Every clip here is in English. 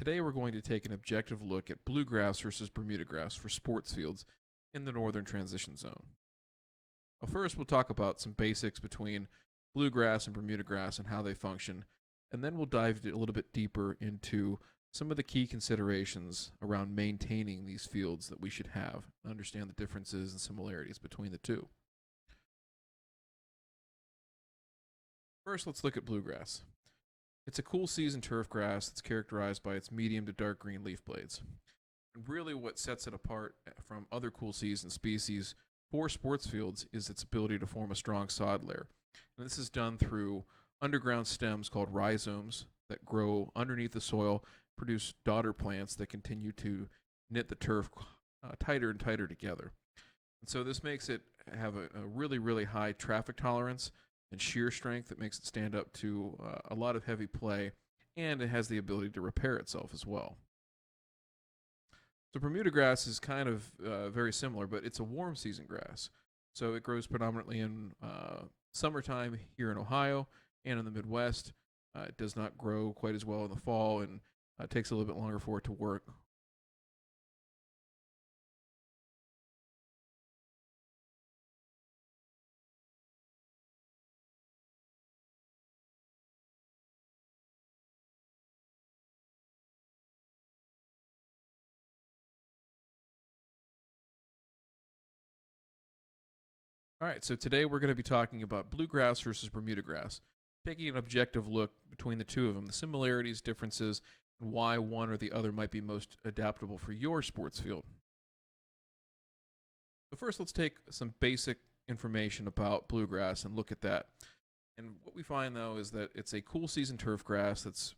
Today we're going to take an objective look at bluegrass versus Bermuda grass for sports fields in the northern transition zone. Well, first, we'll talk about some basics between bluegrass and Bermuda grass and how they function, and then we'll dive a little bit deeper into some of the key considerations around maintaining these fields that we should have, understand the differences and similarities between the two. First, let's look at bluegrass. It's a cool season turf grass that's characterized by its medium to dark green leaf blades. And really, what sets it apart from other cool season species for sports fields is its ability to form a strong sod layer. And this is done through underground stems called rhizomes that grow underneath the soil, produce daughter plants that continue to knit the turf tighter and tighter together. And so this makes it have a really, really high traffic tolerance and shear strength that makes it stand up to a lot of heavy play, and it has the ability to repair itself as well. So Bermuda grass is kind of very similar, but it's a warm season grass. So it grows predominantly in summertime here in Ohio and in the Midwest. It does not grow quite as well in the fall, and it takes a little bit longer for it to work. All right, so today we're going to be talking about bluegrass versus Bermuda grass, taking an objective look between the two of them, the similarities, differences, and why one or the other might be most adaptable for your sports field. So first, let's take some basic information about bluegrass and look at that. And what we find, though, is that it's a cool season turf grass that's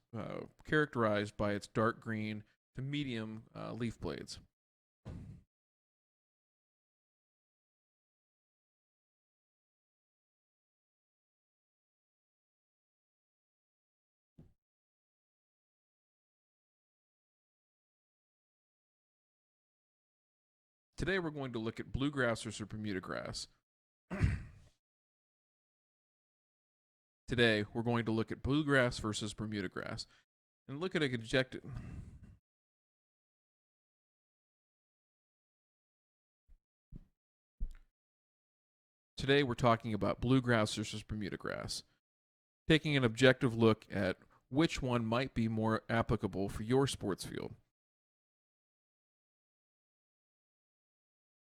characterized by its dark green to medium leaf blades. Today, we're going to look at bluegrass versus Bermuda grass. Today, we're going to look at bluegrass versus Bermuda grass and look at a objective. Today, we're talking about bluegrass versus Bermuda grass, taking an objective look at which one might be more applicable for your sports field.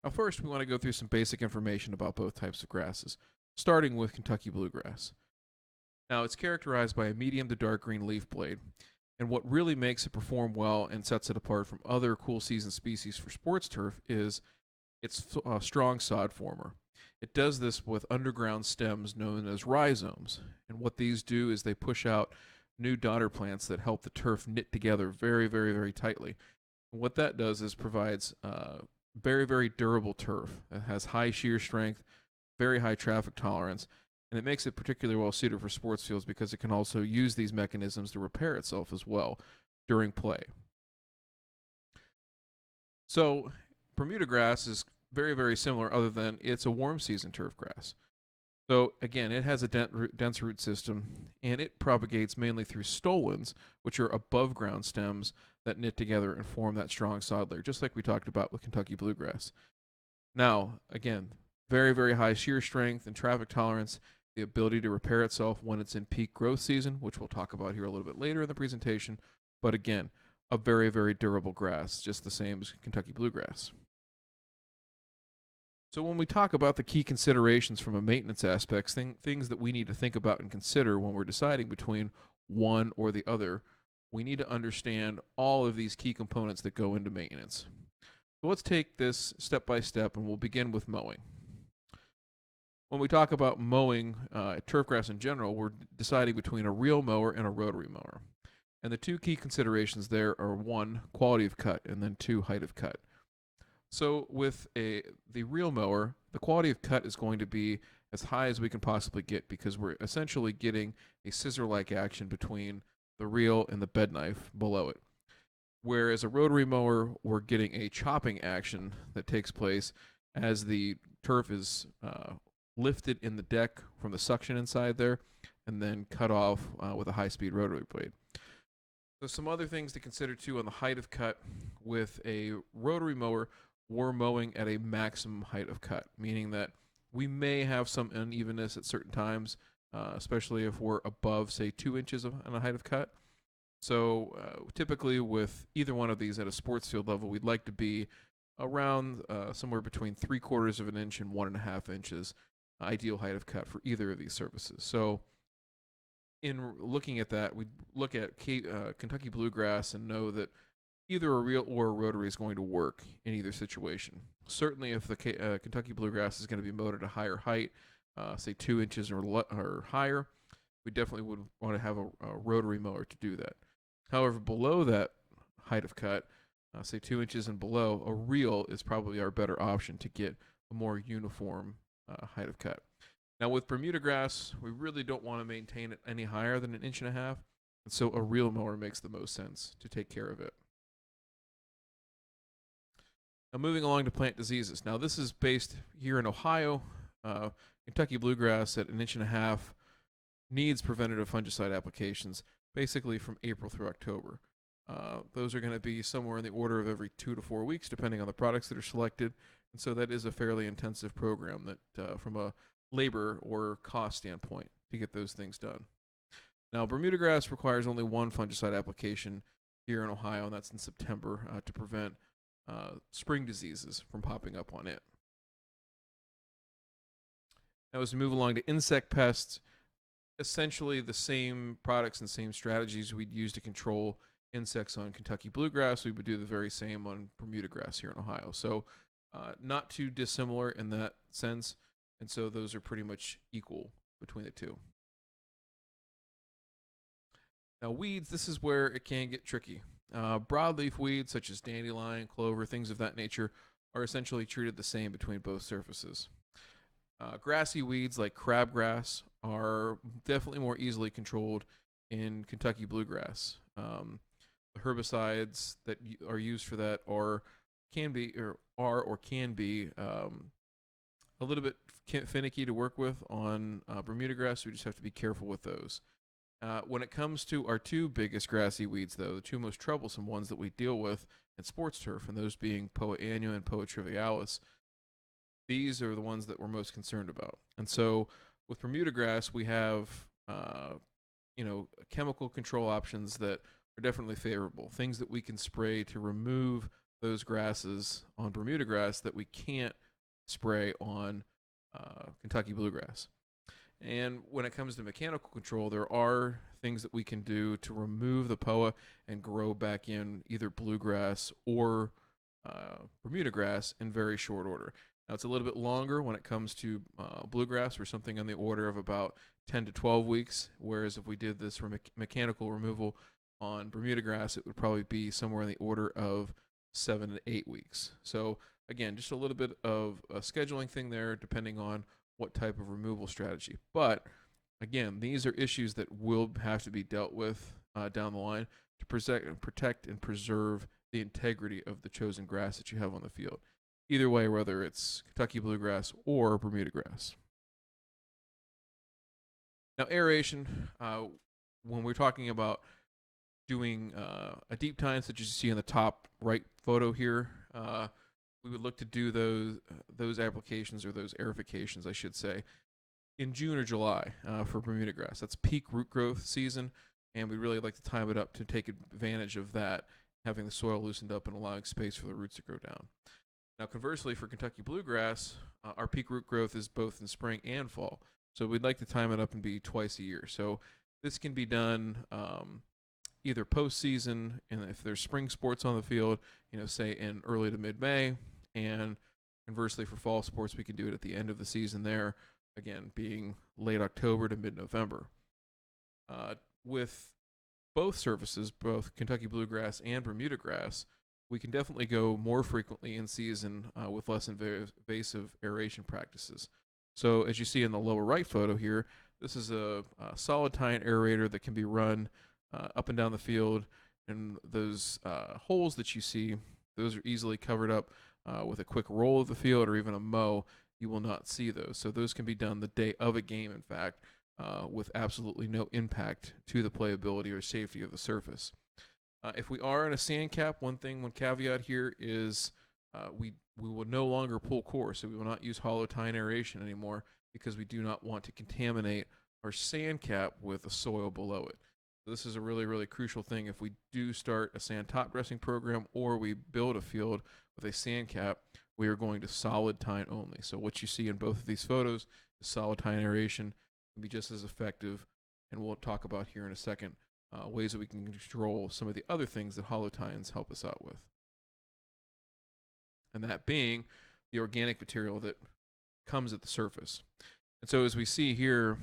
Now, first, we want to go through some basic information about both types of grasses, starting with Kentucky bluegrass. Now, it's characterized by a medium to dark green leaf blade, and what really makes it perform well and sets it apart from other cool season species for sports turf is its strong sod former. It does this with underground stems known as rhizomes, and what these do is they push out new daughter plants that help the turf knit together very, very, very tightly. And what that does is provides very, very durable turf. It has high shear strength, very high traffic tolerance, and it makes it particularly well suited for sports fields because it can also use these mechanisms to repair itself as well during play. So Bermuda grass is very, very similar, other than it's a warm season turf grass. So again, it has a dense root system, and it propagates mainly through stolons, which are above ground stems that knit together and form that strong sod layer, just like we talked about with Kentucky bluegrass. Now, again, very, very high shear strength and traffic tolerance, the ability to repair itself when it's in peak growth season, which we'll talk about here a little bit later in the presentation. But again, a very, very durable grass, just the same as Kentucky bluegrass. So when we talk about the key considerations from a maintenance aspect, things that we need to think about and consider when we're deciding between one or the other, we need to understand all of these key components that go into maintenance. So let's take this step by step, and we'll begin with mowing. When we talk about mowing turf grass in general, we're deciding between a reel mower and a rotary mower. And the two key considerations there are one, quality of cut, and then two, height of cut. So with the reel mower, the quality of cut is going to be as high as we can possibly get because we're essentially getting a scissor-like action between the reel and the bed knife below it. Whereas a rotary mower, we're getting a chopping action that takes place as the turf is lifted in the deck from the suction inside there and then cut off with a high-speed rotary blade. So some other things to consider too on the height of cut with a rotary mower. We're mowing at a maximum height of cut, meaning that we may have some unevenness at certain times, especially if we're above, say, 2 inches on a height of cut. So typically with either one of these at a sports field level, we'd like to be around somewhere between 3/4 of an inch and 1.5 inches, ideal height of cut for either of these surfaces. So in looking at that, we look at Kentucky bluegrass and know that either a reel or a rotary is going to work in either situation. Certainly, if the Kentucky bluegrass is going to be mowed at a higher height, say 2 inches or higher, we definitely would want to have a rotary mower to do that. However, below that height of cut, say 2 inches and below, a reel is probably our better option to get a more uniform height of cut. Now with Bermuda grass, we really don't want to maintain it any higher than 1.5 inches, and so a reel mower makes the most sense to take care of it. Now moving along to plant diseases. Now this is based here in Ohio. Kentucky bluegrass at 1.5 inches needs preventative fungicide applications basically from April through October. Those are going to be somewhere in the order of every 2 to 4 weeks, depending on the products that are selected. And so that is a fairly intensive program that, from a labor or cost standpoint, to get those things done. Now, Bermuda grass requires only one fungicide application here in Ohio, and that's in September to prevent spring diseases from popping up on it. Now, as we move along to insect pests, essentially the same products and same strategies we'd use to control insects on Kentucky bluegrass, we would do the very same on Bermuda grass here in Ohio. So not too dissimilar in that sense, and so those are pretty much equal between the two. Now weeds, this is where it can get tricky. Broadleaf weeds such as dandelion, clover, things of that nature are essentially treated the same between both surfaces. Grassy weeds like crabgrass are definitely more easily controlled in Kentucky bluegrass. The herbicides that are used for that can be a little bit finicky to work with on Bermuda grass. We just have to be careful with those. When it comes to our two biggest grassy weeds, though, the two most troublesome ones that we deal with in sports turf, and those being Poa annua and Poa trivialis, these are the ones that we're most concerned about. And so with Bermuda grass, we have chemical control options that are definitely favorable. Things that we can spray to remove those grasses on Bermuda grass that we can't spray on Kentucky bluegrass. And when it comes to mechanical control, there are things that we can do to remove the POA and grow back in either bluegrass or Bermuda grass in very short order. Now, it's a little bit longer when it comes to bluegrass, or something on the order of about 10 to 12 weeks, whereas if we did this mechanical removal on Bermuda grass, it would probably be somewhere in the order of 7 to 8 weeks. So again, just a little bit of a scheduling thing there, depending on what type of removal strategy. But again, these are issues that will have to be dealt with down the line to protect and preserve the integrity of the chosen grass that you have on the field. Either way, whether it's Kentucky bluegrass or Bermuda grass. Now, aeration, when we're talking about doing a deep tine, such as you see in the top right photo here, we would look to do those applications, or those aerifications, I should say, in June or July for Bermuda grass. That's peak root growth season, and we really like to time it up to take advantage of that, having the soil loosened up and allowing space for the roots to grow down. Now, conversely, for Kentucky bluegrass, our peak root growth is both in spring and fall, so we'd like to time it up and be twice a year. So this can be done either postseason, and if there's spring sports on the field, say in early to mid-May, and conversely for fall sports, we can do it at the end of the season there, again, being late October to mid-November. With both surfaces, both Kentucky bluegrass and Bermuda grass, we can definitely go more frequently in season with less invasive aeration practices. So as you see in the lower right photo here, this is a solid tine aerator that can be run up and down the field, and those holes that you see, those are easily covered up with a quick roll of the field or even a mow. You will not see those. So those can be done the day of a game, in fact, with absolutely no impact to the playability or safety of the surface. If we are in a sand cap, one caveat here is we will no longer pull core, so we will not use hollow tine aeration anymore because we do not want to contaminate our sand cap with the soil below it. So this is a really, really crucial thing. If we do start a sand top dressing program or we build a field with a sand cap, we are going to solid tine only. So what you see in both of these photos is solid tine aeration can be just as effective, and we'll talk about here in a second ways that we can control some of the other things that hollow tines help us out with. And that being the organic material that comes at the surface. And so as we see here,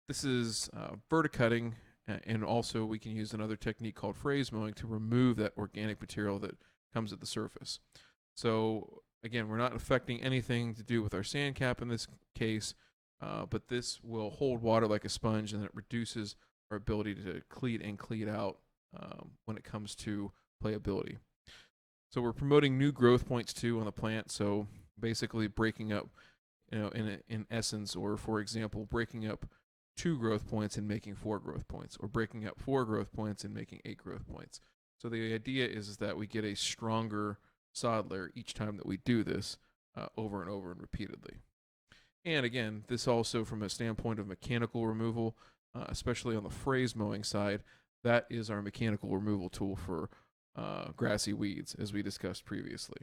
this is verticutting, and also we can use another technique called phrase mowing to remove that organic material that comes at the surface. So again, we're not affecting anything to do with our sand cap in this case, but this will hold water like a sponge, and it reduces our ability to cleat and cleat out when it comes to playability. So we're promoting new growth points too on the plant. So basically breaking up, in essence, or for example, breaking up 2 growth points and making 4 growth points, or breaking up 4 growth points and making 8 growth points. So the idea is that we get a stronger sod layer each time that we do this over and over and repeatedly. And again, this also from a standpoint of mechanical removal, especially on the phrase mowing side, that is our mechanical removal tool for grassy weeds, as we discussed previously.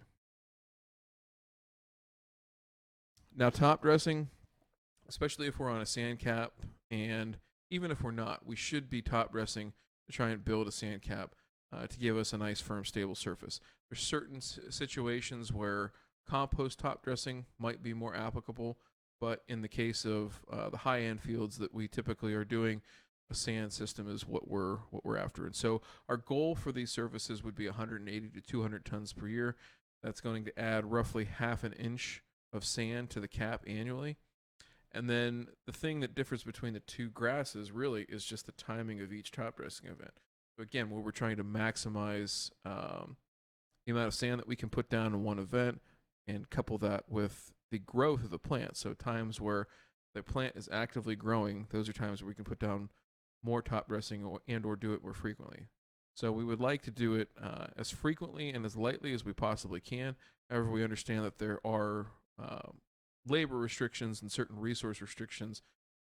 Now, top dressing, especially if we're on a sand cap, and even if we're not, we should be top dressing to try and build a sand cap to give us a nice, firm, stable surface. There's certain situations where compost top dressing might be more applicable, but in the case of the high-end fields that we typically are doing, a sand system is what we're after. And so our goal for these surfaces would be 180 to 200 tons per year. That's going to add roughly half an inch of sand to the cap annually. And then the thing that differs between the two grasses really is just the timing of each top dressing event. So again, where we're trying to maximize the amount of sand that we can put down in one event and couple that with the growth of the plant. So times where the plant is actively growing, those are times where we can put down more top dressing or do it more frequently. So we would like to do it as frequently and as lightly as we possibly can. However, we understand that there are labor restrictions and certain resource restrictions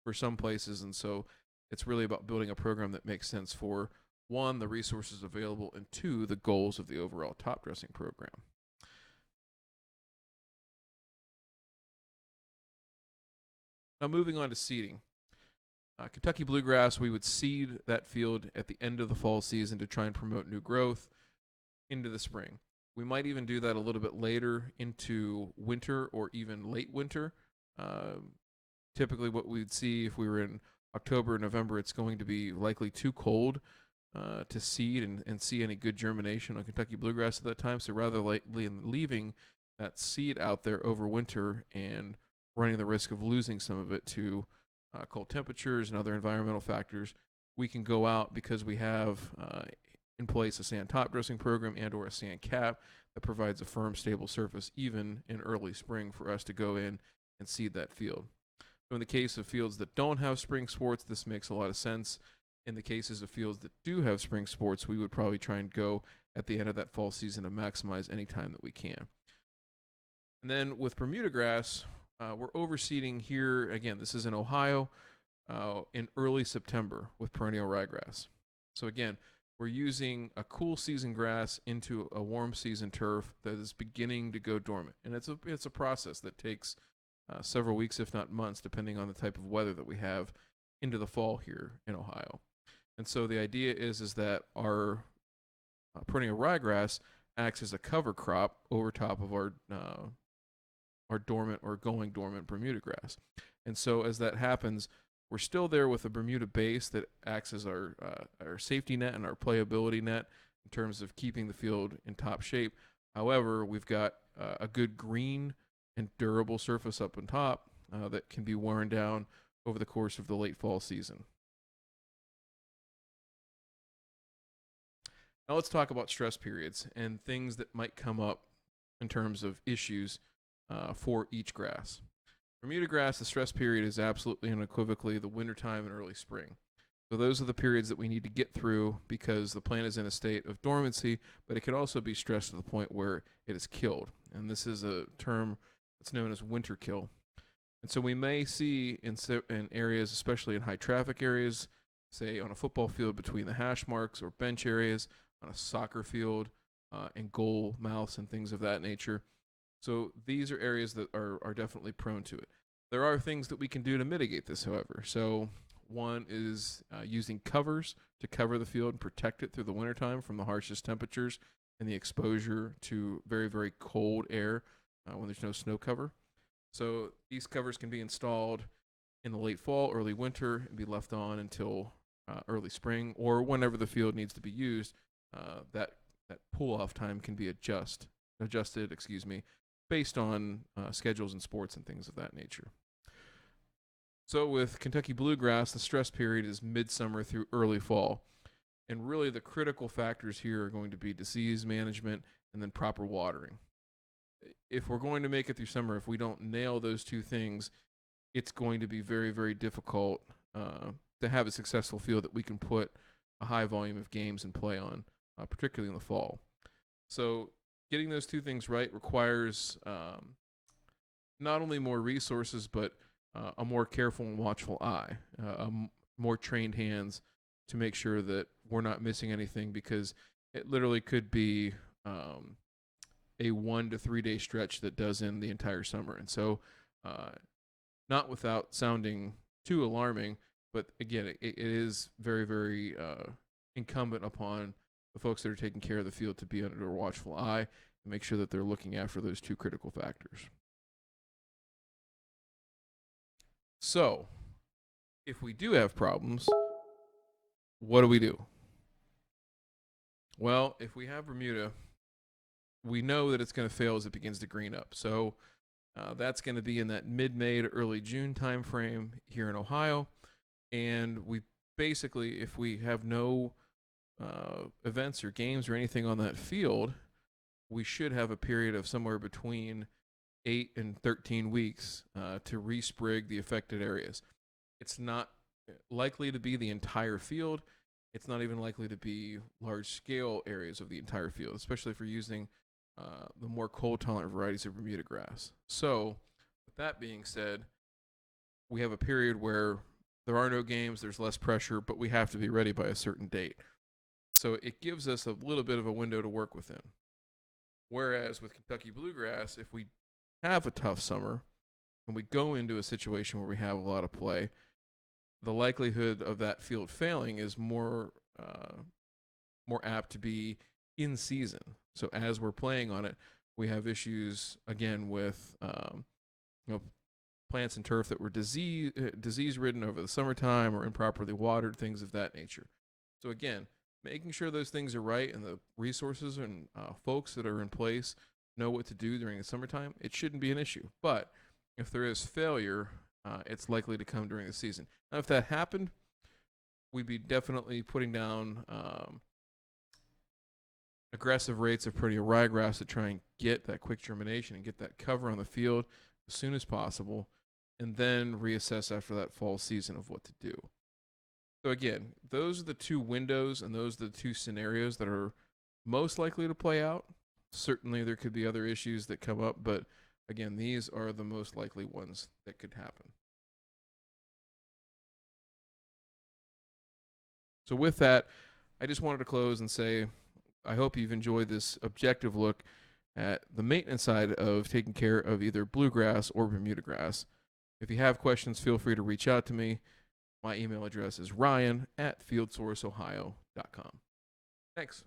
for some places, and so it's really about building a program that makes sense for, 1, the resources available, and 2, the goals of the overall top dressing program. Now moving on to seeding. Kentucky bluegrass, we would seed that field at the end of the fall season to try and promote new growth into the spring. We might even do that a little bit later into winter or even late winter. Typically what we'd see if we were in October or November, it's going to be likely too cold to seed and see any good germination on Kentucky bluegrass at that time. So rather likely in leaving that seed out there over winter and running the risk of losing some of it to cold temperatures and other environmental factors, we can go out because we have in place a sand top dressing program and or a sand cap that provides a firm, stable surface even in early spring for us to go in and seed that field. So in the case of fields that don't have spring sports, this makes a lot of sense. In the cases of fields that do have spring sports, we would probably try and go at the end of that fall season to maximize any time that we can. And then with Bermuda grass, we're overseeding here, again, this is in Ohio, in early September with perennial ryegrass. So again, we're using a cool season grass into a warm season turf that is beginning to go dormant. And it's a process that takes several weeks, if not months, depending on the type of weather that we have into the fall here in Ohio. And so the idea is that our perennial ryegrass acts as a cover crop over top of our dormant or going dormant Bermuda grass. And so as that happens, we're still there with a Bermuda base that acts as our safety net and our playability net in terms of keeping the field in top shape. However, we've got a good green and durable surface up on top that can be worn down over the course of the late fall season. Now let's talk about stress periods and things that might come up in terms of issues for each grass. Bermuda grass, the stress period is absolutely unequivocally the wintertime and early spring. So those are the periods that we need to get through because the plant is in a state of dormancy, but it could also be stressed to the point where it is killed. And this is a term that's known as winter kill. And so we may see in areas, especially in high traffic areas, say on a football field between the hash marks or bench areas, on a soccer field, and goal mouths and things of that nature. So these are areas that are definitely prone to it. There are things that we can do to mitigate this, however. So one is using covers to cover the field and protect it through the wintertime from the harshest temperatures and the exposure to very, very cold air when there's no snow cover. So these covers can be installed in the late fall, early winter, and be left on until early spring, or whenever the field needs to be used. That pull-off time can be adjusted, based on schedules and sports and things of that nature. So with Kentucky bluegrass, the stress period is midsummer through early fall. And really the critical factors here are going to be disease management and then proper watering. If we're going to make it through summer, if we don't nail those two things, it's going to be very, very difficult to have a successful field that we can put a high volume of games and play on, particularly in the fall. So getting those two things right requires not only more resources, but a more careful and watchful eye, more trained hands to make sure that we're not missing anything, because it literally could be a 1 to 3 day stretch that does end the entire summer. And so not without sounding too alarming, but again, it is very, very incumbent upon the folks that are taking care of the field to be under a watchful eye and make sure that they're looking after those two critical factors. So, if we do have problems, what do we do? Well, if we have Bermuda, we know that it's going to fail as it begins to green up. So that's going to be in that mid-May to early June time frame here in Ohio. And we basically, if we have no events or games or anything on that field, we should have a period of somewhere between 8 and 13 weeks to resprig the affected areas. It's not likely to be the entire field. It's not even likely to be large-scale areas of the entire field, especially if we're using the more cold-tolerant varieties of Bermuda grass. So, with that being said, we have a period where there are no games, there's less pressure, but we have to be ready by a certain date. So it gives us a little bit of a window to work within. Whereas with Kentucky bluegrass, if we have a tough summer and we go into a situation where we have a lot of play, the likelihood of that field failing is more apt to be in season. So as we're playing on it, we have issues again with plants and turf that were disease ridden over the summertime or improperly watered, things of that nature. So again, making sure those things are right and the resources and folks that are in place know what to do during the summertime, it shouldn't be an issue. But if there is failure, it's likely to come during the season. Now, if that happened, we'd be definitely putting down aggressive rates of Protea ryegrass to try and get that quick germination and get that cover on the field as soon as possible, and then reassess after that fall season of what to do. So again, those are the two windows and those are the two scenarios that are most likely to play out. Certainly there could be other issues that come up, but again, these are the most likely ones that could happen. So with that, I just wanted to close and say, I hope you've enjoyed this objective look at the maintenance side of taking care of either bluegrass or Bermuda grass. If you have questions, feel free to reach out to me. My email address is ryan@fieldsourceohio.com. Thanks.